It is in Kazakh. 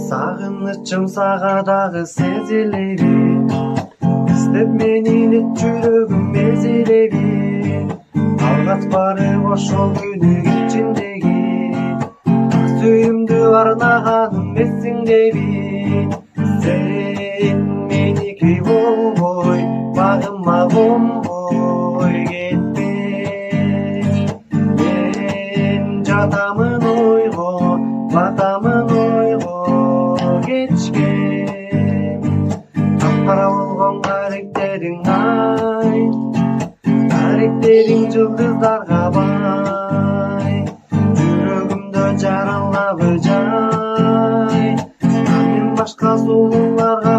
Сағынышым саға дағы сезілеби, іздеп менің жүрегім мезілеби. Алғат барып ошол күнү кечиндеги, ак сүйүмдү арнағаным эсиңдеби. Сен меники болбой, багыма конбой кетпе. Мен жатамын ойго, батамын ойго кечке. Капкара болгон каректериң ай, каректериң жылдыздарга бай. Жүрөгүмдө жаралабы жай, андан башка сулууларга